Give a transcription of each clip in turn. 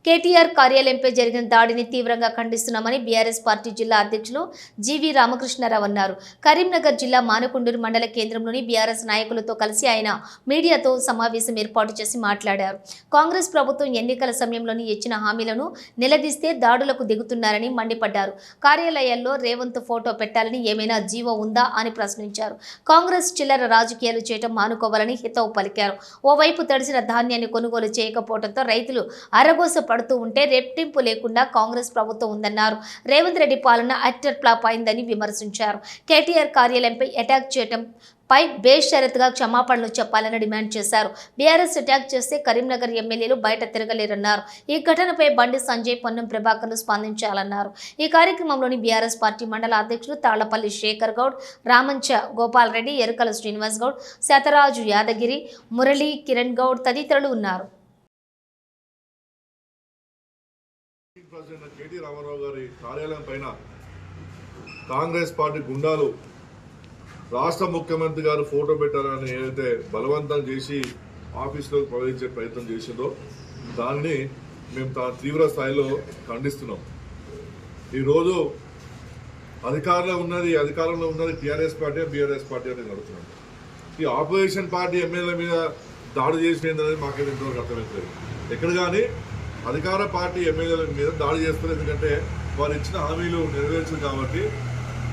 కేటీఆర్ కార్యాలయంపై జరిగిన దాడిని తీవ్రంగా ఖండిస్తున్నామని బీఆర్ఎస్ పార్టీ జిల్లా అధ్యక్షులు జీవీ రామకృష్ణారావు అన్నారు. కరీంనగర్ జిల్లా మానకొండూరు మండల కేంద్రంలోని బీఆర్ఎస్ నాయకులతో కలిసి ఆయన మీడియాతో సమావేశం ఏర్పాటు చేసి మాట్లాడారు. కాంగ్రెస్ ప్రభుత్వం ఎన్నికల సమయంలోని ఇచ్చిన హామీలను నిలదీస్తే దాడులకు దిగుతున్నారని మండిపడ్డారు. కార్యాలయాల్లో రేవంత్ ఫోటో పెట్టాలని ఏమైనా జీవో ఉందా అని ప్రశ్నించారు. కాంగ్రెస్ చిల్లర రాజకీయాలు చేయడం మానుకోవాలని హితవు పలికారు. ఓవైపు తడిసిన ధాన్యాన్ని కొనుగోలు చేయకపోవడంతో రైతులు అరగోస పడుతూ ఉంటే రెట్టింపు లేకుండా కాంగ్రెస్ ప్రభుత్వం ఉందన్నారు. రేవంత్ రెడ్డి పాలన అట్టర్ ఫ్లాప్ అయిందని విమర్శించారు. కేటీఆర్ కార్యాలయంపై అటాక్ చేయడం పై బేషరతుగా క్షమాపణలు చెప్పాలని డిమాండ్ చేశారు. బీఆర్ఎస్ అటాక్ చేస్తే కరీంనగర్ ఎమ్మెల్యేలు బయట తిరగలేరన్నారు. ఈ ఘటనపై బండి సంజయ్, పొన్నం ప్రభాకర్లు స్పందించాలన్నారు. ఈ కార్యక్రమంలోని బీఆర్ఎస్ పార్టీ మండల అధ్యక్షులు తాళ్లపల్లి శేఖర్ గౌడ్, రామంచ గోపాల్ రెడ్డి, ఎరుకల శ్రీనివాస్ గౌడ్, శతరాజు యాదగిరి, మురళీ, కిరణ్ గౌడ్ తదితరులు ఉన్నారు. ప్రెసిడెంట్ కేటీ రామారావు గారి కార్యాలయం పైన కాంగ్రెస్ పార్టీ గుండాలు రాష్ట్ర ముఖ్యమంత్రి గారు ఫోటో పెట్టాలని ఏదైతే బలవంతం చేసి ఆఫీసులోకి ప్రవేశించే ప్రయత్నం చేసిందో దాన్ని మేము తీవ్ర స్థాయిలో ఖండిస్తున్నాం. ఈరోజు అధికారంలో ఉన్నది టీఆర్ఎస్ పార్టీ, బీఆర్ఎస్ పార్టీ అనేది నడుస్తున్నాం. ఈ ఆపోజిషన్ పార్టీ ఎమ్మెల్యేల మీద దాడి చేసినది మాకేదో ఇంతవరకు అర్థమవుతుంది. ఎక్కడ కానీ అధికార పార్టీ ఎమ్మెల్యేల మీద దాడి చేస్తారు. ఎందుకంటే వారు ఇచ్చిన హామీలు నెరవేర్చదు కాబట్టి,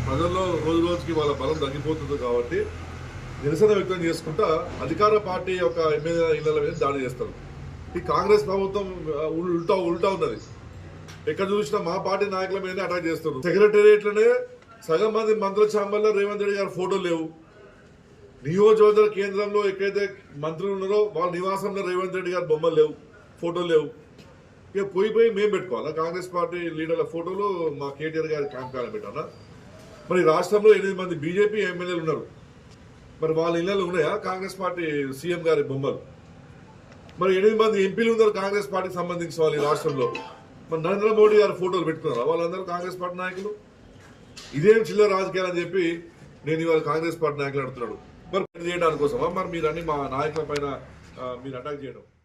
ప్రజల్లో రోజు రోజుకి వాళ్ళ బలం తగ్గిపోతుంది కాబట్టి నిరసన వ్యక్తం చేసుకుంటా అధికార పార్టీ యొక్క ఎమ్మెల్యేల ఇళ్ల మీద దాడి చేస్తారు. ఈ కాంగ్రెస్ ప్రభుత్వం ఉల్టా ఉన్నది. ఎక్కడ చూసినా మా పార్టీ నాయకుల మీద అటాక్ చేస్తారు. సెక్రటేరియట్లోనే సగం మంది మంత్రుల ఛాంబర్లో రేవంత్ రెడ్డి గారి ఫోటోలు లేవు. నియోజకవర్గ కేంద్రంలో ఎక్కడైతే మంత్రులు ఉన్నారో వాళ్ళ నివాసంలో రేవంత్ రెడ్డి గారి బొమ్మలు లేవు, ఫోటోలు లేవు. ఇక పోయి మేము పెట్టుకోవాలా కాంగ్రెస్ పార్టీ లీడర్ల ఫోటోలు మా కేటీఆర్ గారి క్యాంప్ కాలం పెట్టాలా? మరి రాష్ట్రంలో 8 మంది బీజేపీ ఎమ్మెల్యేలు ఉన్నారు. మరి వాళ్ళ ఇళ్లలో ఉన్నాయా కాంగ్రెస్ పార్టీ సీఎం గారి బొమ్మలు? మరి 8 మంది ఎంపీలు ఉన్నారు కాంగ్రెస్ పార్టీకి సంబంధించిన వాళ్ళు ఈ రాష్ట్రంలో. మరి నరేంద్ర మోడీ గారి ఫోటోలు పెట్టుకున్నారా వాళ్ళందరూ కాంగ్రెస్ పార్టీ నాయకులు? ఇదేం చిల్లర రాజకీయాలు అని చెప్పి నేను ఇవాళ కాంగ్రెస్ పార్టీ నాయకులు అడుగుతున్నాడు. మరి చేయడానికి కోసమా మరి మీరు అన్ని మా నాయకుల పైన మీరు అటాక్ చేయడం?